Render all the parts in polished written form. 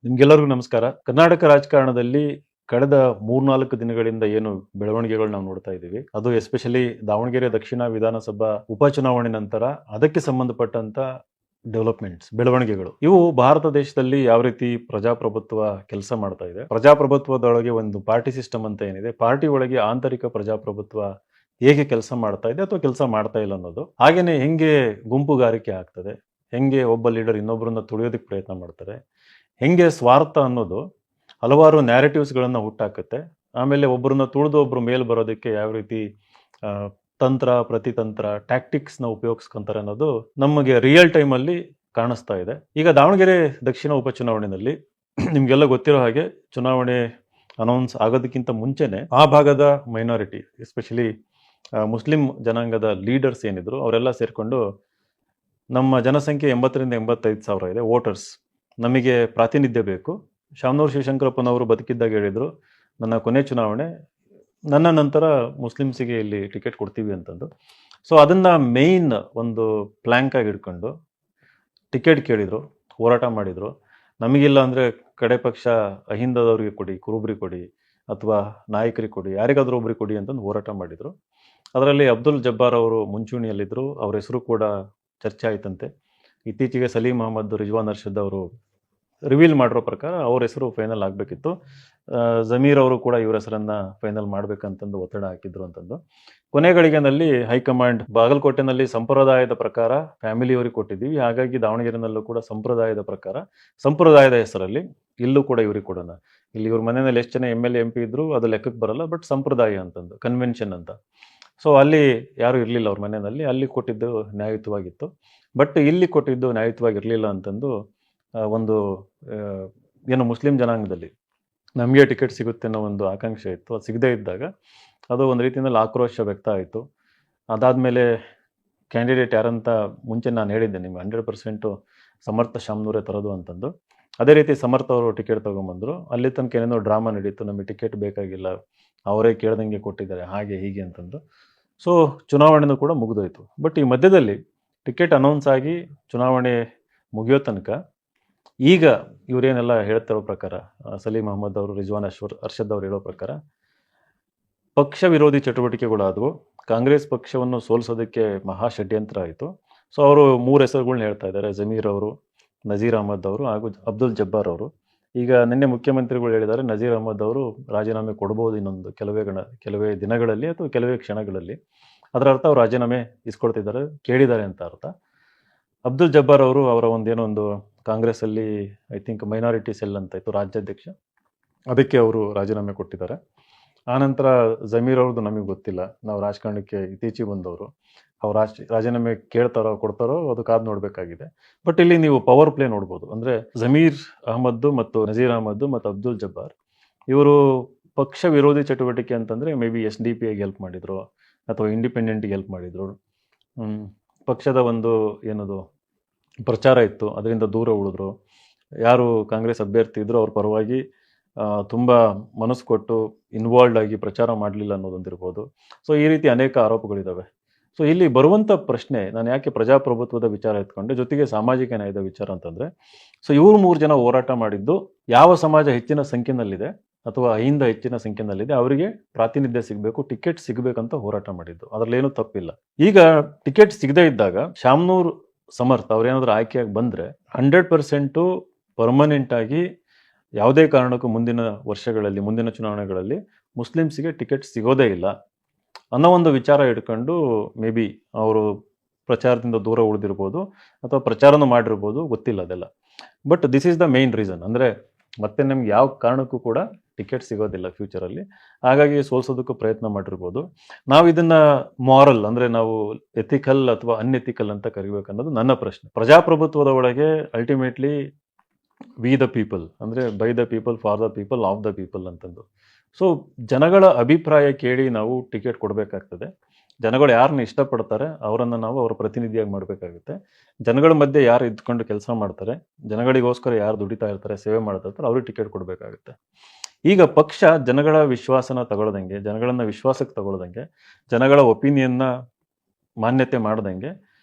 ನಿಮ್ಗೆಲ್ಲರಿಗೂ ನಮಸ್ಕಾರ. ಕರ್ನಾಟಕ ರಾಜಕಾರಣದಲ್ಲಿ ಕಳೆದ 3-4 ದಿನಗಳಿಂದ ಏನು ಬೆಳವಣಿಗೆಗಳು ನಾವು ನೋಡ್ತಾ ಇದ್ದೀವಿ, ಅದು ಎಸ್ಪೆಷಲಿ ದಾವಣಗೆರೆ ದಕ್ಷಿಣ ವಿಧಾನಸಭಾ ಉಪಚುನಾವಣೆ ನಂತರ ಅದಕ್ಕೆ ಸಂಬಂಧಪಟ್ಟಂತ ಬೆಳವಣಿಗೆಗಳು. ಇವು ಭಾರತ ದೇಶದಲ್ಲಿ ಯಾವ ರೀತಿ ಪ್ರಜಾಪ್ರಭುತ್ವ ಕೆಲಸ ಮಾಡ್ತಾ ಇದೆ, ಪ್ರಜಾಪ್ರಭುತ್ವದೊಳಗೆ ಒಂದು ಪಾರ್ಟಿ ಸಿಸ್ಟಮ್ ಅಂತ ಏನಿದೆ, ಪಾರ್ಟಿ ಒಳಗೆ ಆಂತರಿಕ ಪ್ರಜಾಪ್ರಭುತ್ವ ಹೇಗೆ ಕೆಲಸ ಮಾಡ್ತಾ ಇದೆ ಅಥವಾ ಕೆಲಸ ಮಾಡ್ತಾ ಇಲ್ಲ ಅನ್ನೋದು, ಹಾಗೇನೆ ಹೆಂಗೆ ಗುಂಪುಗಾರಿಕೆ ಆಗ್ತದೆ, ಹೆಂಗೆ ಒಬ್ಬ ಲೀಡರ್ ಇನ್ನೊಬ್ಬರನ್ನ ತುಳಿಯೋದಕ್ಕೆ ಪ್ರಯತ್ನ ಮಾಡ್ತಾರೆ, ಹೆಂಗೆ ಸ್ವಾರ್ಥ ಅನ್ನೋದು ಹಲವಾರು ನ್ಯಾರೇಟಿವ್ಸ್ಗಳನ್ನು ಹುಟ್ಟಾಕುತ್ತೆ. ಆಮೇಲೆ ಒಬ್ಬರನ್ನ ತುಳಿದು ಒಬ್ರು ಮೇಲ್ ಬರೋದಕ್ಕೆ ಯಾವ ರೀತಿ ಆ, ತಂತ್ರ ಪ್ರತಿತಂತ್ರ ಟ್ಯಾಕ್ಟಿಕ್ಸ್ನ ಉಪಯೋಗಿಸ್ಕೊಂತಾರೆ ಅನ್ನೋದು ನಮಗೆ ರಿಯಲ್ ಟೈಮಲ್ಲಿ ಕಾಣಿಸ್ತಾ ಇದೆ. ಈಗ ದಾವಣಗೆರೆ ದಕ್ಷಿಣ ಉಪಚುನಾವಣೆಯಲ್ಲಿ ನಿಮಗೆಲ್ಲ ಗೊತ್ತಿರೋ ಹಾಗೆ ಚುನಾವಣೆ ಅನೌನ್ಸ್ ಆಗೋದಕ್ಕಿಂತ ಮುಂಚೆನೆ ಆ ಭಾಗದ ಮೈನಾರಿಟಿ, ಎಸ್ಪೆಷಲಿ ಮುಸ್ಲಿಂ ಜನಾಂಗದ ಲೀಡರ್ಸ್ ಏನಿದ್ರು ಅವರೆಲ್ಲ ಸೇರಿಕೊಂಡು ನಮ್ಮ ಜನಸಂಖ್ಯೆ 80,000-85,000 ಇದೆ ವೋಟರ್ಸ್, ನಮಗೆ ಪ್ರಾತಿನಿಧ್ಯ ಬೇಕು. ಶಾಮನೂರು ಶಿವಶಂಕರಪ್ಪನವರು ಬದುಕಿದ್ದಾಗ ಹೇಳಿದರು, ನನ್ನ ಕೊನೆ ಚುನಾವಣೆ, ನನ್ನ ನಂತರ ಮುಸ್ಲಿಮ್ಸಿಗೆ ಇಲ್ಲಿ ಟಿಕೆಟ್ ಕೊಡ್ತೀವಿ ಅಂತಂದು. ಸೊ ಅದನ್ನು ಮೇಯ್ನ್ ಒಂದು ಪ್ಲ್ಯಾಂಕ್ ಆಗಿ ಇಟ್ಕೊಂಡು ಟಿಕೆಟ್ ಕೇಳಿದರು, ಹೋರಾಟ ಮಾಡಿದರು. ನಮಗಿಲ್ಲ ಅಂದರೆ ಕಡೆ ಪಕ್ಷ ಅಹಿಂದದವ್ರಿಗೆ ಕೊಡಿ, ಕುರುಬ್ರಿಗೆ ಕೊಡಿ, ಅಥವಾ ನಾಯಕರಿಗೆ ಕೊಡಿ, ಯಾರಿಗಾದ್ರೂ ಒಬ್ರಿಗೆ ಕೊಡಿ ಅಂತಂದು ಹೋರಾಟ ಮಾಡಿದರು. ಅದರಲ್ಲಿ ಅಬ್ದುಲ್ ಜಬ್ಬಾರ್ ಅವರು ಮುಂಚೂಣಿಯಲ್ಲಿದ್ದರು. ಅವ್ರ ಹೆಸರು ಕೂಡ ಚರ್ಚೆ ಆಯ್ತಂತೆ. ಇತ್ತೀಚೆಗೆ ಸಲೀಂ ಅಹಮದ್, ರಿಜ್ವಾನ್ ಅರ್ಷದ್ ಅವರು ರಿವೀಲ್ ಮಾಡಿರೋ ಪ್ರಕಾರ ಅವ್ರ ಹೆಸರು ಫೈನಲ್ ಆಗಬೇಕಿತ್ತು. ಜಮೀರ್ ಅವರು ಕೂಡ ಇವ್ರ ಹೆಸರನ್ನ ಫೈನಲ್ ಮಾಡ್ಬೇಕಂತಂದು ಒತ್ತಡ ಹಾಕಿದ್ರು ಅಂತಂದು. ಕೊನೆ ಗಳಿಗೆನಲ್ಲಿ ಹೈಕಮಾಂಡ್ ಬಾಗಲಕೋಟೆನಲ್ಲಿ ಸಂಪ್ರದಾಯದ ಪ್ರಕಾರ ಫ್ಯಾಮಿಲಿಯವರಿಗೆ ಕೊಟ್ಟಿದ್ದೀವಿ, ಹಾಗಾಗಿ ದಾವಣಗೆರೆನಲ್ಲೂ ಕೂಡ ಸಂಪ್ರದಾಯದ ಪ್ರಕಾರ ಸಂಪ್ರದಾಯದ ಹೆಸರಲ್ಲಿ ಇಲ್ಲೂ ಕೂಡ ಇವ್ರಿಗೆ ಕೊಡೋಣ. ಇಲ್ಲಿ ಇವ್ರ ಮನೆಯಲ್ಲಿ ಎಷ್ಟು ಜನ MLA MP ಇದ್ರು ಅದು ಲೆಕ್ಕಕ್ಕೆ ಬರಲ್ಲ, ಬಟ್ ಸಂಪ್ರದಾಯ ಅಂತಂದು ಕನ್ವೆನ್ಷನ್ ಅಂತ. ಸೊ ಅಲ್ಲಿ ಯಾರು ಇರಲಿಲ್ಲ ಅವ್ರ ಮನೆಯಲ್ಲಿ, ಅಲ್ಲಿ ಕೊಟ್ಟಿದ್ದು ನ್ಯಾಯಯುತವಾಗಿತ್ತು. ಬಟ್ ಇಲ್ಲಿ ಕೊಟ್ಟಿದ್ದು ನ್ಯಾಯಯುತವಾಗಿರಲಿಲ್ಲ ಅಂತಂದು ಒಂದು ಏನು ಮುಸ್ಲಿಂ ಜನಾಂಗದಲ್ಲಿ ನಮಗೆ ಟಿಕೆಟ್ ಸಿಗುತ್ತೆ ಅನ್ನೋ ಒಂದು ಆಕಾಂಕ್ಷೆ ಇತ್ತು. ಅದು ಸಿಗದೇ ಇದ್ದಾಗ ಅದು ಒಂದು ರೀತಿಯಲ್ಲಿ ಆಕ್ರೋಶ ವ್ಯಕ್ತ ಆಯಿತು. ಅದಾದಮೇಲೆ ಕ್ಯಾಂಡಿಡೇಟ್ ಯಾರಂತ ಮುಂಚೆ ನಾನು ಹೇಳಿದ್ದೆ ನಿಮ್ಗೆ 100% ಸಮರ್ಥ ಶಾಮನೂರೇ ತರೋದು ಅಂತಂದು. ಅದೇ ರೀತಿ ಸಮರ್ಥ ಅವರು ಟಿಕೆಟ್ ತೊಗೊಂಬಂದರು. ಅಲ್ಲಿ ತನಕ ಏನೇನೋ ಡ್ರಾಮಾ ನಡೀತು, ನಮಗೆ ಟಿಕೆಟ್ ಬೇಕಾಗಿಲ್ಲ, ಅವರೇ ಕೇಳ್ದಂಗೆ ಕೊಟ್ಟಿದ್ದಾರೆ, ಹಾಗೆ ಹೀಗೆ ಅಂತಂದು. ಸೊ ಚುನಾವಣೆನೂ ಕೂಡ ಮುಗಿದೋಯ್ತು. ಬಟ್ ಈ ಮಧ್ಯದಲ್ಲಿ ಟಿಕೆಟ್ ಅನೌನ್ಸ್ ಆಗಿ ಚುನಾವಣೆ ಮುಗಿಯೋ ತನಕ ಈಗ ಇವರೇನೆಲ್ಲ ಹೇಳ್ತಿರೋ ಪ್ರಕಾರ, ಸಲೀಂ ಅಹಮದ್ ಅವರು, ರಿಜ್ವಾನ್ ಅರ್ಷದ್ ಅವರು ಹೇಳೋ ಪ್ರಕಾರ ಪಕ್ಷ ವಿರೋಧಿ ಚಟುವಟಿಕೆಗಳಾದವು. ಕಾಂಗ್ರೆಸ್ ಪಕ್ಷವನ್ನು ಸೋಲಿಸೋದಕ್ಕೆ ಮಹಾ ಷಡ್ಯಂತ್ರ ಆಯಿತು. ಸೊ ಅವರು 3 ಹೆಸರುಗಳನ್ನ ಹೇಳ್ತಾ ಇದ್ದಾರೆ, ಜಮೀರ್ ಅವರು, ನಜೀರ್ ಅಹಮದ್ ಅವರು ಹಾಗೂ ಅಬ್ದುಲ್ ಜಬ್ಬಾರ್ ಅವರು. ಈಗ ನಿನ್ನೆ ಮುಖ್ಯಮಂತ್ರಿಗಳು ಹೇಳಿದ್ದಾರೆ ನಜೀರ್ ಅಹಮದ್ ಅವರು ರಾಜೀನಾಮೆ ಕೊಡ್ಬೋದು ಇನ್ನೊಂದು ಕೆಲವೇ ದಿನಗಳಲ್ಲಿ ಅಥವಾ ಕೆಲವೇ ಕ್ಷಣಗಳಲ್ಲಿ. ಅದರ ಅರ್ಥ ಅವ್ರು ರಾಜೀನಾಮೆ ಇಸ್ಕೊಳ್ತಿದ್ದಾರೆ, ಕೇಳಿದ್ದಾರೆ ಅಂತ ಅರ್ಥ. ಅಬ್ದುಲ್ ಜಬ್ಬಾರ್ ಅವರು ಅವರ ಒಂದು ಕಾಂಗ್ರೆಸ್ಸಲ್ಲಿ ಐ ಥಿಂಕ್ ಮೈನಾರಿಟಿ ಸೆಲ್ ಅಂತ ಇತ್ತು, ರಾಜ್ಯಾಧ್ಯಕ್ಷ, ಅದಕ್ಕೆ ಅವರು ರಾಜೀನಾಮೆ ಕೊಟ್ಟಿದ್ದಾರೆ. ಆನಂತರ ಜಮೀರ್ ಅವ್ರದ್ದು ನಮಗೆ ಗೊತ್ತಿಲ್ಲ, ನಾವು ರಾಜಕಾರಣಕ್ಕೆ ಇತ್ತೀಚೆಗೆ ಬಂದವರು, ಅವ್ರು ರಾಜೀನಾಮೆ ಕೇಳ್ತಾರೋ ಕೊಡ್ತಾರೋ ಅದು ಕಾದು ನೋಡಬೇಕಾಗಿದೆ. ಬಟ್ ಇಲ್ಲಿ ನೀವು ಪವರ್ ಪ್ಲೇ ನೋಡ್ಬೋದು. ಅಂದರೆ ಜಮೀರ್ ಅಹಮದ್ ಮತ್ತು ನಜೀರ್ ಅಹಮದ್ ಮತ್ತು ಅಬ್ದುಲ್ ಜಬ್ಬಾರ್ ಇವರು ಪಕ್ಷ ವಿರೋಧಿ ಚಟುವಟಿಕೆ ಅಂತಂದರೆ ಮೇ ಬಿ SDP ಹೆಲ್ಪ್ ಮಾಡಿದ್ರು ಅಥವಾ ಇಂಡಿಪೆಂಡೆಂಟಿಗೆ ಹೆಲ್ಪ್ ಮಾಡಿದ್ರು. ಪಕ್ಷದ ಏನದು ಪ್ರಚಾರ ಇತ್ತು, ಅದರಿಂದ ದೂರ ಉಳಿದ್ರು. ಯಾರು ಕಾಂಗ್ರೆಸ್ ಅಭ್ಯರ್ಥಿ ಇದ್ರು ಅವ್ರ ಪರವಾಗಿ ತುಂಬ ಮನಸ್ಸು ಕೊಟ್ಟು ಇನ್ವಾಲ್ವ್ ಆಗಿ ಪ್ರಚಾರ ಮಾಡಲಿಲ್ಲ ಅನ್ನೋದೊಂದಿರ್ಬೋದು. ಸೊ ಈ ರೀತಿ ಅನೇಕ ಆರೋಪಗಳಿದ್ದಾವೆ. ಸೊ ಇಲ್ಲಿ ಬರುವಂಥ ಪ್ರಶ್ನೆ, ನಾನು ಯಾಕೆ ಪ್ರಜಾಪ್ರಭುತ್ವದ ವಿಚಾರ ಎತ್ಕೊಂಡೆ, ಜೊತೆಗೆ ಸಾಮಾಜಿಕ ನ್ಯಾಯದ ವಿಚಾರ ಅಂತಂದರೆ, ಸೊ ಇವರು 3 ಜನ ಹೋರಾಟ ಮಾಡಿದ್ದು ಯಾವ ಸಮಾಜ ಹೆಚ್ಚಿನ ಸಂಖ್ಯೆನಲ್ಲಿದೆ ಅಥವಾ ಅಹಿಂದ ಹೆಚ್ಚಿನ ಸಂಖ್ಯೆನಲ್ಲಿದೆ ಅವರಿಗೆ ಪ್ರಾತಿನಿಧ್ಯ ಸಿಗಬೇಕು, ಟಿಕೆಟ್ ಸಿಗಬೇಕಂತ ಹೋರಾಟ ಮಾಡಿದ್ದು, ಅದರಲ್ಲೇನು ತಪ್ಪಿಲ್ಲ. ಈಗ ಟಿಕೆಟ್ ಸಿಗದೇ ಇದ್ದಾಗ ಶಾಮನೂರ್ ಸಮರ್ಥ ಅವ್ರೇನಾದ್ರೂ ಆಯ್ಕೆಯಾಗಿ ಬಂದರೆ 100% ಪರ್ಮನೆಂಟ್ ಆಗಿ ಯಾವುದೇ ಕಾರಣಕ್ಕೂ ಮುಂದಿನ ವರ್ಷಗಳಲ್ಲಿ, ಮುಂದಿನ ಚುನಾವಣೆಗಳಲ್ಲಿ ಮುಸ್ಲಿಮ್ಸಿಗೆ ಟಿಕೆಟ್ ಸಿಗೋದೇ ಇಲ್ಲ ಅನ್ನೋ ಒಂದು ವಿಚಾರ ಇಟ್ಕೊಂಡು ಮೇ ಬಿ ಅವರು ಪ್ರಚಾರದಿಂದ ದೂರ ಉಳಿದಿರ್ಬೋದು ಅಥವಾ ಪ್ರಚಾರನೂ ಮಾಡಿರ್ಬೋದು, ಗೊತ್ತಿಲ್ಲ ಅದೆಲ್ಲ. But this is the main reason. ಅಂದರೆ ಮತ್ತೆ ನಮ್ಗೆ ಯಾವ ಕಾರಣಕ್ಕೂ ಕೂಡ ಟಿಕೆಟ್ ಸಿಗೋದಿಲ್ಲ ಫ್ಯೂಚರಲ್ಲಿ, ಹಾಗಾಗಿ ಸೋಲ್ಸೋದಕ್ಕೂ ಪ್ರಯತ್ನ ಮಾಡಿರ್ಬೋದು. ನಾವು ಇದನ್ನು ಮಾರಲ್ ಅಂದರೆ ನಾವು ಎಥಿಕಲ್ ಅಥವಾ ಅನ್ಎಥಿಕಲ್ ಅಂತ ಕರಿಬೇಕನ್ನೋದು ನನ್ನ ಪ್ರಶ್ನೆ. ಪ್ರಜಾಪ್ರಭುತ್ವದ ಒಳಗೆ ಅಲ್ಟಿಮೇಟ್ಲಿ ವಿ ದ ಪೀಪಲ್, ಅಂದರೆ by the people, for the people, of the people ಅಂತಂದು. ಸೊ ಜನಗಳ ಅಭಿಪ್ರಾಯ ಕೇಳಿ ನಾವು ಟಿಕೆಟ್ ಕೊಡಬೇಕಾಗ್ತದೆ. ಜನಗಳು ಯಾರನ್ನ ಇಷ್ಟಪಡ್ತಾರೆ ಅವರನ್ನು ನಾವು ಅವರ ಪ್ರತಿನಿಧಿಯಾಗಿ ಮಾಡಬೇಕಾಗುತ್ತೆ. ಜನಗಳ ಮಧ್ಯೆ ಯಾರು ಇದ್ಕೊಂಡು ಕೆಲಸ ಮಾಡ್ತಾರೆ, ಜನಗಳಿಗೋಸ್ಕರ ಯಾರು ದುಡಿತಾ ಇರ್ತಾರೆ, ಸೇವೆ ಮಾಡ್ತಾ ಇರ್ತಾರೆ, ಅವ್ರಿಗೆ ಟಿಕೆಟ್ ಕೊಡಬೇಕಾಗುತ್ತೆ. ಈಗ ಪಕ್ಷ ಜನಗಳ ವಿಶ್ವಾಸನ ತಗೊಳ್ದಂಗೆ, ಜನಗಳನ್ನು ವಿಶ್ವಾಸಕ್ಕೆ ತಗೊಳ್ದಂಗೆ, ಜನಗಳ ಒಪಿನಿಯನ್ನ ಮಾನ್ಯತೆ ಮಾಡ್ದಂಗೆ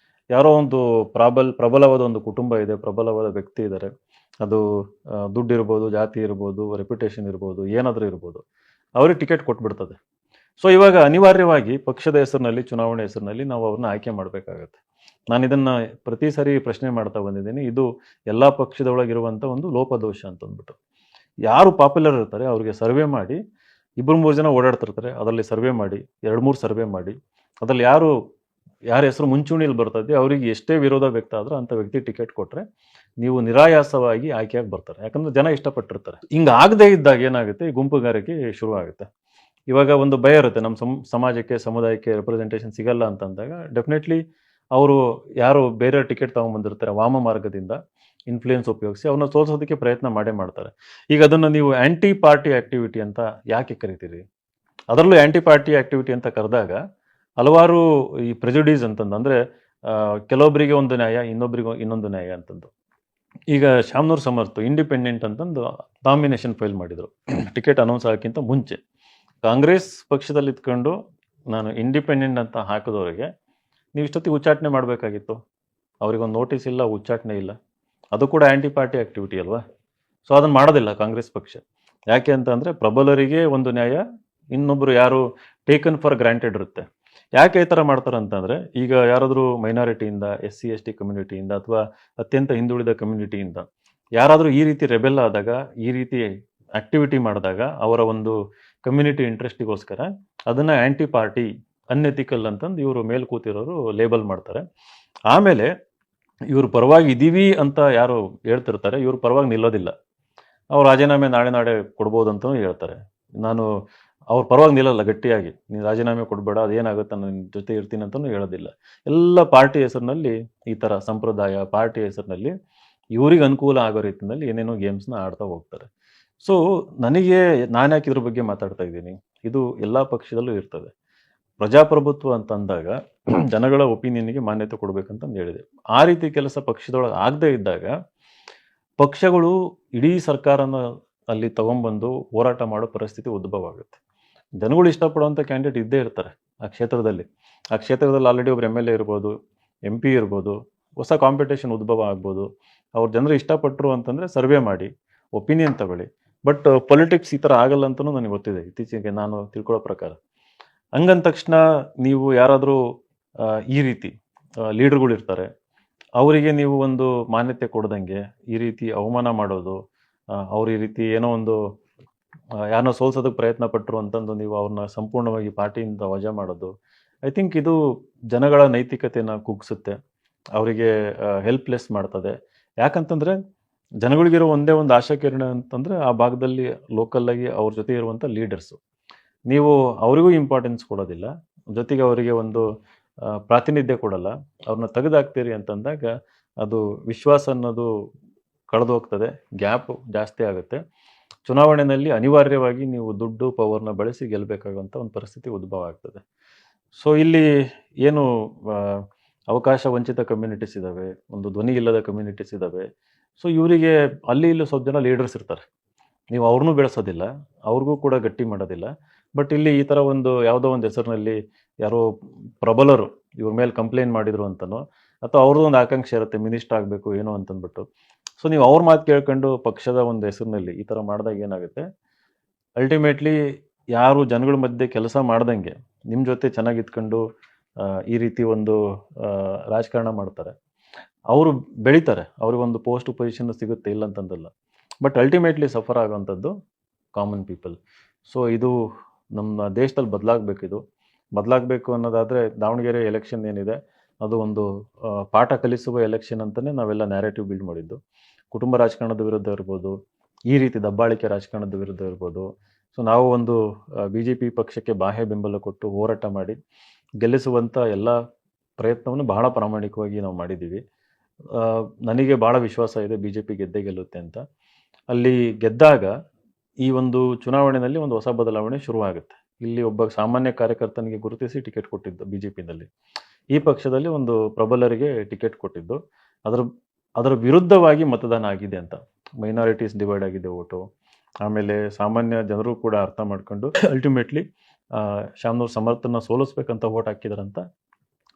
ಯಾರೋ ಒಂದು ಪ್ರಬಲವಾದ ಒಂದು ಕುಟುಂಬ ಇದೆ, ಪ್ರಬಲವಾದ ವ್ಯಕ್ತಿ ಇದ್ದಾರೆ, ಅದು ದುಡ್ಡು ಇರ್ಬೋದು, ಜಾತಿ ಇರ್ಬೋದು, ರೆಪ್ಯುಟೇಷನ್ ಇರ್ಬೋದು, ಏನಾದರೂ ಇರ್ಬೋದು. ಅವ್ರಿಗೆ ಟಿಕೆಟ್ ಕೊಟ್ಬಿಡ್ತದೆ. ಸೊ ಇವಾಗ ಅನಿವಾರ್ಯವಾಗಿ ಪಕ್ಷದ ಹೆಸರಿನಲ್ಲಿ, ಚುನಾವಣೆ ಹೆಸರಿನಲ್ಲಿ ನಾವು ಅವ್ರನ್ನ ಆಯ್ಕೆ ಮಾಡಬೇಕಾಗತ್ತೆ. ನಾನು ಇದನ್ನ ಪ್ರತಿ ಸಾರಿ ಪ್ರಶ್ನೆ ಮಾಡ್ತಾ ಬಂದಿದ್ದೀನಿ. ಇದು ಎಲ್ಲ ಪಕ್ಷದೊಳಗಿರುವಂಥ ಒಂದು ಲೋಪದೋಷ ಅಂತ ಅಂದ್ಬಿಟ್ಟು. ಯಾರು ಪಾಪ್ಯುಲರ್ ಇರ್ತಾರೆ ಅವ್ರಿಗೆ ಸರ್ವೆ ಮಾಡಿ, 2-3 ಜನ ಓಡಾಡ್ತಿರ್ತಾರೆ, ಅದರಲ್ಲಿ ಸರ್ವೆ ಮಾಡಿ, 2-3 ಸರ್ವೆ ಮಾಡಿ, ಅದರಲ್ಲಿ ಯಾರ ಹೆಸರು ಮುಂಚೂಣಿಯಲ್ಲಿ ಬರ್ತದೆ ಅವರಿಗೆ ಎಷ್ಟೇ ವಿರೋಧ ವ್ಯಕ್ತ ಆದ್ರೂ ಅಂಥ ವ್ಯಕ್ತಿ ಟಿಕೆಟ್ ಕೊಟ್ಟರೆ ನೀವು ನಿರಾಯಾಸವಾಗಿ ಆಯ್ಕೆಯಾಗಿ ಬರ್ತಾರೆ. ಯಾಕಂದ್ರೆ ಜನ ಇಷ್ಟಪಟ್ಟಿರ್ತಾರೆ. ಹಿಂಗೆ ಆಗದೇ ಇದ್ದಾಗ ಏನಾಗುತ್ತೆ, ಈ ಗುಂಪುಗಾರಿಕೆ ಶುರು ಆಗುತ್ತೆ. ಇವಾಗ ಒಂದು ಭಯ ಇರುತ್ತೆ, ನಮ್ಮ ಸಮಾಜಕ್ಕೆ, ಸಮುದಾಯಕ್ಕೆ ರೆಪ್ರೆಸೆಂಟೇಷನ್ ಸಿಗಲ್ಲ ಅಂತಂದಾಗ ಡೆಫಿನೆಟ್ಲಿ ಅವರು ಯಾರು ಬೇರೆ ಟಿಕೆಟ್ ತಗೊಂಡ್ಬಂದಿರ್ತಾರೆ ವಾಮ ಮಾರ್ಗದಿಂದ ಇನ್ಫ್ಲೂಯೆನ್ಸ್ ಉಪಯೋಗಿಸಿ ಅವ್ರನ್ನ ಸೋಲ್ಸೋದಕ್ಕೆ ಪ್ರಯತ್ನ ಮಾಡೇ ಮಾಡ್ತಾರೆ. ಈಗ ಅದನ್ನು ನೀವು ಆ್ಯಂಟಿ ಪಾರ್ಟಿ ಆ್ಯಕ್ಟಿವಿಟಿ ಅಂತ ಯಾಕೆ ಕರಿತೀರಿ? ಅದರಲ್ಲೂ ಆ್ಯಂಟಿ ಪಾರ್ಟಿ ಆ್ಯಕ್ಟಿವಿಟಿ ಅಂತ ಕರೆದಾಗ ಹಲವಾರು ಈ ಪ್ರೆಜುಡೀಸ್ ಅಂತಂದು ಅಂದರೆ ಕೆಲವೊಬ್ಬರಿಗೆ ಒಂದು ನ್ಯಾಯ, ಇನ್ನೊಬ್ಬರಿಗೆ ಇನ್ನೊಂದು ನ್ಯಾಯ ಅಂತಂದು. ಈಗ ಶಾಮನೂರ್ ಸಮರ್ಥ ಇಂಡಿಪೆಂಡೆಂಟ್ ಅಂತಂದು ನಾಮಿನೇಷನ್ ಫೈಲ್ ಮಾಡಿದರು ಟಿಕೆಟ್ ಅನೌನ್ಸ್ ಆಗೋಕ್ಕಿಂತ ಮುಂಚೆ. ಕಾಂಗ್ರೆಸ್ ಪಕ್ಷದಲ್ಲಿ ಇದ್ಕೊಂಡು ನಾನು ಇಂಡಿಪೆಂಡೆಂಟ್ ಅಂತ ಹಾಕಿದವರಿಗೆ ನೀವು ಇಷ್ಟೊತ್ತಿಗೆ ಉಚ್ಚಾಟನೆ ಮಾಡಬೇಕಾಗಿತ್ತು. ಅವ್ರಿಗೊಂದು ನೋಟಿಸ್ ಇಲ್ಲ, ಉಚ್ಚಾಟನೆ ಇಲ್ಲ. ಅದು ಕೂಡ ಆ್ಯಂಟಿ ಪಾರ್ಟಿ ಆ್ಯಕ್ಟಿವಿಟಿ ಅಲ್ವಾ? ಸೊ ಅದನ್ನು ಮಾಡೋದಿಲ್ಲ ಕಾಂಗ್ರೆಸ್ ಪಕ್ಷ. ಯಾಕೆ ಅಂತಂದರೆ ಪ್ರಬಲರಿಗೆ ಒಂದು ನ್ಯಾಯ, ಇನ್ನೊಬ್ಬರು ಯಾರು ಟೇಕನ್ ಫಾರ್ ಗ್ರಾಂಟೆಡ್ ಇರುತ್ತೆ. ಯಾಕೆ ಈ ಥರ ಮಾಡ್ತಾರೆ ಅಂತಂದರೆ, ಈಗ ಯಾರಾದರೂ ಮೈನಾರಿಟಿಯಿಂದ, SC ST ಕಮ್ಯುನಿಟಿಯಿಂದ ಅಥವಾ ಅತ್ಯಂತ ಹಿಂದುಳಿದ ಕಮ್ಯುನಿಟಿಯಿಂದ ಯಾರಾದರೂ ಈ ರೀತಿ ರೆಬೆಲ್ ಆದಾಗ, ಈ ರೀತಿ ಆ್ಯಕ್ಟಿವಿಟಿ ಮಾಡಿದಾಗ ಅವರ ಒಂದು ಕಮ್ಯುನಿಟಿ ಇಂಟ್ರೆಸ್ಟಿಗೋಸ್ಕರ ಅದನ್ನು ಆ್ಯಂಟಿ ಪಾರ್ಟಿ, ಅನ್ಎಥಿಕಲ್ ಅಂತಂದು ಇವರು ಮೇಲ್ ಕೂತಿರೋರು ಲೇಬಲ್ ಮಾಡ್ತಾರೆ. ಆಮೇಲೆ ಇವ್ರ ಪರವಾಗಿ ಇದ್ದೀವಿ ಅಂತ ಯಾರು ಹೇಳ್ತಿರ್ತಾರೆ ಇವ್ರ ಪರವಾಗಿ ನಿಲ್ಲೋದಿಲ್ಲ. ಅವ್ರು ರಾಜೀನಾಮೆ ನಾಳೆ ಕೊಡ್ಬೋದು ಅಂತಲೂ ಹೇಳ್ತಾರೆ. ನಾನು ಅವ್ರ ಪರವಾಗಿ ನಿಲ್ಲಲ್ಲ ಗಟ್ಟಿಯಾಗಿ, ನೀನು ರಾಜೀನಾಮೆ ಕೊಡಬೇಡ, ಅದೇನಾಗುತ್ತೆ ನಾನು ನಿನ್ನ ಜೊತೆ ಇರ್ತೀನಿ ಅಂತಲೂ ಹೇಳೋದಿಲ್ಲ. ಎಲ್ಲ ಪಾರ್ಟಿ ಹೆಸರಿನಲ್ಲಿ ಈ ಥರ ಸಂಪ್ರದಾಯ, ಪಾರ್ಟಿ ಹೆಸರಿನಲ್ಲಿ ಇವ್ರಿಗೆ ಅನುಕೂಲ ಆಗೋ ರೀತಿಯಲ್ಲಿ ಏನೇನೋ ಗೇಮ್ಸ್ನ ಆಡ್ತಾ ಹೋಗ್ತಾರೆ. ಸೊ ನನಗೆ ನಾನು ಯಾಕೆ ಇದ್ರ ಬಗ್ಗೆ ಮಾತಾಡ್ತಾ ಇದ್ದೀನಿ, ಇದು ಎಲ್ಲ ಪಕ್ಷದಲ್ಲೂ ಇರ್ತದೆ. ಪ್ರಜಾಪ್ರಭುತ್ವ ಅಂತ ಅಂದಾಗ ಜನಗಳ ಒಪಿನಿಯನ್ಗೆ ಮಾನ್ಯತೆ ಕೊಡಬೇಕಂತ ಹೇಳಿದೆ. ಆ ರೀತಿ ಕೆಲಸ ಪಕ್ಷದೊಳಗೆ ಆಗದೇ ಇದ್ದಾಗ ಪಕ್ಷಗಳು ಇಡೀ ಸರ್ಕಾರನ ಅಲ್ಲಿ ತಗೊಂಡ್ಬಂದು ಹೋರಾಟ ಮಾಡೋ ಪರಿಸ್ಥಿತಿ ಉದ್ಭವ ಆಗುತ್ತೆ. ಜನಗಳು ಇಷ್ಟಪಡುವಂಥ ಕ್ಯಾಂಡಿಡೇಟ್ ಇದ್ದೇ ಇರ್ತಾರೆ ಆ ಕ್ಷೇತ್ರದಲ್ಲಿ. ಆಲ್ರೆಡಿ ಒಬ್ರು MLA ಇರ್ಬೋದು, MP ಇರ್ಬೋದು, ಹೊಸ ಕಾಂಪಿಟೇಷನ್ ಉದ್ಭವ ಆಗ್ಬೋದು. ಅವ್ರ ಜನರು ಇಷ್ಟಪಟ್ಟರು ಅಂತಂದರೆ ಸರ್ವೆ ಮಾಡಿ ಒಪಿನಿಯನ್ ತಗೊಳ್ಳಿ. ಬಟ್ ಪೊಲಿಟಿಕ್ಸ್ ಈ ಥರ ಆಗಲ್ಲ ಅಂತಲೂ ನನಗೆ ಗೊತ್ತಿದೆ, ಇತ್ತೀಚೆಗೆ ನಾನು ತಿಳ್ಕೊಳ್ಳೋ ಪ್ರಕಾರ. ಹಂಗಂದ ತಕ್ಷಣ ನೀವು ಯಾರಾದರೂ ಈ ರೀತಿ ಲೀಡರ್ಗಳು ಇರ್ತಾರೆ, ಅವರಿಗೆ ನೀವು ಒಂದು ಮಾನ್ಯತೆ ಕೊಡ್ದಂಗೆ ಈ ರೀತಿ ಅವಮಾನ ಮಾಡೋದು, ಅವ್ರು ಈ ರೀತಿ ಏನೋ ಒಂದು ಯಾರನ್ನೋ ಸೋಲ್ಸೋದಕ್ಕೆ ಪ್ರಯತ್ನ ಪಟ್ಟರು ಅಂತಂದು ನೀವು ಅವ್ರನ್ನ ಸಂಪೂರ್ಣವಾಗಿ ಪಾರ್ಟಿಯಿಂದ ವಜಾ ಮಾಡೋದು, ಐ ಥಿಂಕ್ ಇದು ಜನಗಳ ನೈತಿಕತೆಯನ್ನು ಕುಗ್ಸುತ್ತೆ, ಅವರಿಗೆ ಹೆಲ್ಪ್ಲೆಸ್ ಮಾಡ್ತದೆ. ಯಾಕಂತಂದರೆ ಜನಗಳಿಗಿರೋ ಒಂದೇ ಒಂದು ಆಶಾಕಿರಣ ಅಂತಂದರೆ ಆ ಭಾಗದಲ್ಲಿ ಲೋಕಲ್ಲಾಗಿ ಅವ್ರ ಜೊತೆ ಇರುವಂಥ ಲೀಡರ್ಸು. ನೀವು ಅವರಿಗೂ ಇಂಪಾರ್ಟೆನ್ಸ್ ಕೊಡೋದಿಲ್ಲ, ಜೊತೆಗೆ ಅವರಿಗೆ ಒಂದು ಪ್ರಾತಿನಿಧ್ಯ ಕೊಡಲ್ಲ, ಅವ್ರನ್ನ ತೆಗೆದಾಕ್ತೀರಿ ಅಂತಂದಾಗ ಅದು ವಿಶ್ವಾಸ ಅನ್ನೋದು ಕಳೆದು ಹೋಗ್ತದೆ, ಗ್ಯಾಪ್ ಜಾಸ್ತಿ ಆಗುತ್ತೆ. ಚುನಾವಣೆಯಲ್ಲಿ ಅನಿವಾರ್ಯವಾಗಿ ನೀವು ದುಡ್ಡು, ಪವರ್ನ ಬಳಸಿ ಗೆಲ್ಲಬೇಕಾಗುವಂಥ ಒಂದು ಪರಿಸ್ಥಿತಿ ಉದ್ಭವ ಆಗ್ತದೆ. ಸೊ ಇಲ್ಲಿ ಏನು ಅವಕಾಶ ವಂಚಿತ ಕಮ್ಯುನಿಟೀಸ್ ಇದ್ದಾವೆ, ಒಂದು ಧ್ವನಿ ಇಲ್ಲದ ಕಮ್ಯುನಿಟೀಸ್ ಇದ್ದಾವೆ. ಸೊ ಇವರಿಗೆ ಅಲ್ಲಿ ಇಲ್ಲಿ ಸ್ವಲ್ಪ ಜನ ಲೀಡರ್ಸ್ ಇರ್ತಾರೆ, ನೀವು ಅವ್ರನ್ನೂ ಬೆಳೆಸೋದಿಲ್ಲ, ಅವ್ರಿಗೂ ಕೂಡ ಗಟ್ಟಿ ಮಾಡೋದಿಲ್ಲ. ಬಟ್ ಇಲ್ಲಿ ಈ ಥರ ಒಂದು ಯಾವುದೋ ಒಂದು ಹೆಸರಿನಲ್ಲಿ ಯಾರೋ ಪ್ರಬಲರು ಇವ್ರ ಮೇಲೆ ಕಂಪ್ಲೇಂಟ್ ಮಾಡಿದ್ರು ಅಂತನೋ, ಅಥವಾ ಅವ್ರದ್ದು ಒಂದು ಆಕಾಂಕ್ಷೆ ಇರುತ್ತೆ ಮಿನಿಸ್ಟರ್ ಆಗಬೇಕು ಏನೋ ಅಂತಂದ್ಬಿಟ್ಟು. ಸೊ ನೀವು ಅವ್ರ ಮಾತು ಕೇಳ್ಕೊಂಡು ಪಕ್ಷದ ಒಂದು ಹೆಸರಿನಲ್ಲಿ ಈ ಥರ ಮಾಡಿದಾಗ ಏನಾಗುತ್ತೆ, ಅಲ್ಟಿಮೇಟ್ಲಿ ಯಾರು ಜನಗಳ ಮಧ್ಯೆ ಕೆಲಸ ಮಾಡ್ದಂಗೆ ನಿಮ್ಮ ಜೊತೆ ಚೆನ್ನಾಗಿ ಇದ್ಕೊಂಡು ಈ ರೀತಿ ಒಂದು ರಾಜಕಾರಣ ಮಾಡ್ತಾರೆ, ಅವರು ಬೆಳೀತಾರೆ, ಅವ್ರಿಗೊಂದು ಪೋಸ್ಟ್ ಪೊಸಿಷನ್ ಸಿಗುತ್ತೆ, ಇಲ್ಲ ಅಂತಂದಲ್ಲ. ಬಟ್ ಅಲ್ಟಿಮೇಟ್ಲಿ ಸಫರ್ ಆಗೋವಂಥದ್ದು ಕಾಮನ್ ಪೀಪಲ್. ಸೊ ಇದು ನಮ್ಮ ದೇಶದಲ್ಲಿ ಬದಲಾಗಬೇಕು ಅನ್ನೋದಾದರೆ ದಾವಣಗೆರೆ ಎಲೆಕ್ಷನ್ ಏನಿದೆ ಅದು ಒಂದು ಪಾಠ ಕಲಿಸುವ ಎಲೆಕ್ಷನ್ ಅಂತಲೇ ನಾವೆಲ್ಲ ನ್ಯಾರೇಟಿವ್ ಬಿಲ್ಡ್ ಮಾಡಿದ್ದು. ಕುಟುಂಬ ರಾಜಕಾರಣದ ವಿರುದ್ಧ ಇರ್ಬೋದು, ಈ ರೀತಿ ದಬ್ಬಾಳಿಕೆ ರಾಜಕಾರಣದ ವಿರುದ್ಧ ಇರ್ಬೋದು. ಸೊ ನಾವು ಒಂದು BJP ಪಕ್ಷಕ್ಕೆ ಬಾಹ್ಯ ಬೆಂಬಲ ಕೊಟ್ಟು ಹೋರಾಟ ಮಾಡಿ ಗೆಲ್ಲಿಸುವಂಥ ಎಲ್ಲ ಪ್ರಯತ್ನವನ್ನು ಬಹಳ ಪ್ರಾಮಾಣಿಕವಾಗಿ ನಾವು ಮಾಡಿದ್ದೀವಿ. ನನಗೆ ಭಾಳ ವಿಶ್ವಾಸ ಇದೆ BJP ಗೆದ್ದೇ ಗೆಲ್ಲುತ್ತೆ ಅಂತ. ಅಲ್ಲಿ ಗೆದ್ದಾಗ ಈ ಒಂದು ಚುನಾವಣೆಯಲ್ಲಿ ಒಂದು ಹೊಸ ಬದಲಾವಣೆ ಶುರುವಾಗುತ್ತೆ. ಇಲ್ಲಿ ಒಬ್ಬ ಸಾಮಾನ್ಯ ಕಾರ್ಯಕರ್ತನಿಗೆ ಗುರುತಿಸಿ ಟಿಕೆಟ್ ಕೊಟ್ಟಿದ್ದು BJPನಲ್ಲಿ, ಈ ಪಕ್ಷದಲ್ಲಿ ಒಂದು ಪ್ರಬಲರಿಗೆ ಟಿಕೆಟ್ ಕೊಟ್ಟಿದ್ದು. ಅದರ ವಿರುದ್ಧವಾಗಿ ಮತದಾನ ಆಗಿದೆ ಅಂತ, ಮೈನಾರಿಟೀಸ್ ಡಿವೈಡ್ ಆಗಿದೆ ಓಟು. ಆಮೇಲೆ ಸಾಮಾನ್ಯ ಜನರು ಕೂಡ ಅರ್ಥ ಮಾಡ್ಕೊಂಡು ಅಲ್ಟಿಮೇಟ್ಲಿ ಶಾಮನೂರ್ ಸಮರ್ಥನ ಸೋಲಿಸ್ಬೇಕಂತ ಓಟ್ ಹಾಕಿದಾರಂತ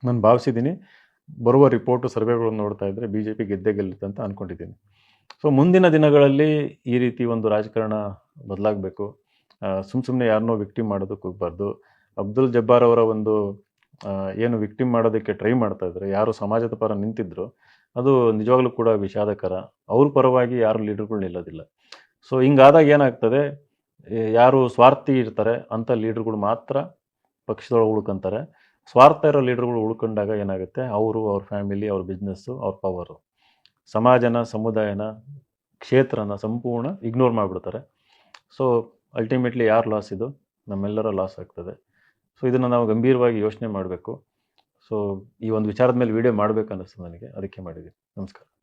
ನಾನು ಭಾವಿಸಿದ್ದೀನಿ. ಬರುವ ರಿಪೋರ್ಟು ಸರ್ವೆಗಳನ್ನು ನೋಡ್ತಾ ಇದ್ದರೆ BJP ಗೆದ್ದೇ ಗೆಲ್ಲುತ್ತೆ ಅಂತ ಅಂದ್ಕೊಂಡಿದ್ದೀನಿ. ಸೊ ಮುಂದಿನ ದಿನಗಳಲ್ಲಿ ಈ ರೀತಿ ಒಂದು ರಾಜಕಾರಣ ಬದಲಾಗಬೇಕು. ಸುಮ್ಮನೆ ಯಾರನ್ನೋ ವಿಕ್ಟಿಮ್ ಮಾಡೋದಕ್ಕೆ ಹೋಗ್ಬಾರ್ದು. ಅಬ್ದುಲ್ ಜಬ್ಬಾರ್ ಅವರ ಒಂದು ಏನು ವಿಕ್ಟಿಮ್ ಮಾಡೋದಕ್ಕೆ ಟ್ರೈ ಮಾಡ್ತಾ ಇದ್ದಾರೆ, ಯಾರು ಸಮಾಜದ ಪರ ನಿಂತಿದ್ರು, ಅದು ನಿಜವಾಗ್ಲೂ ಕೂಡ ವಿಷಾದಕರ. ಅವ್ರ ಪರವಾಗಿ ಯಾರು ಲೀಡರ್ಗಳು ನಿಲ್ಲೋದಿಲ್ಲ. ಸೊ ಹಿಂಗಾದಾಗ ಏನಾಗ್ತದೆ, ಯಾರು ಸ್ವಾರ್ಥಿ ಇರ್ತಾರೆ ಅಂಥ ಲೀಡರ್ಗಳು ಮಾತ್ರ ಪಕ್ಷದೊಳಗೆ ಉಳ್ಕೊಂತಾರೆ. ಸ್ವಾರ್ಥ ಇರೋ ಲೀಡರ್ಗಳು ಉಳ್ಕೊಂಡಾಗ ಏನಾಗುತ್ತೆ, ಅವರು, ಅವ್ರ ಫ್ಯಾಮಿಲಿ, ಅವ್ರ ಬಿಸ್ನೆಸ್ಸು, ಅವ್ರ ಪವರು, ಸಮಾಜನ, ಸಮುದಾಯನ, ಕ್ಷೇತ್ರನ ಸಂಪೂರ್ಣ ಇಗ್ನೋರ್ ಮಾಡಿಬಿಡ್ತಾರೆ. ಸೊ ಅಲ್ಟಿಮೇಟ್ಲಿ ಯಾರು ಲಾಸ್ ಇದು? ನಮ್ಮೆಲ್ಲರ ಲಾಸ್ ಆಗ್ತದೆ. ಸೊ ಇದನ್ನು ನಾವು ಗಂಭೀರವಾಗಿ ಯೋಚನೆ ಮಾಡಬೇಕು. ಸೊ ಈ ಒಂದು ವಿಚಾರದ ಮೇಲೆ ವಿಡಿಯೋ ಮಾಡಬೇಕು ಅನ್ನಿಸ್ತು ನನಗೆ, ಅದಕ್ಕೆ ಮಾಡಿದ್ದೀನಿ. ನಮಸ್ಕಾರ.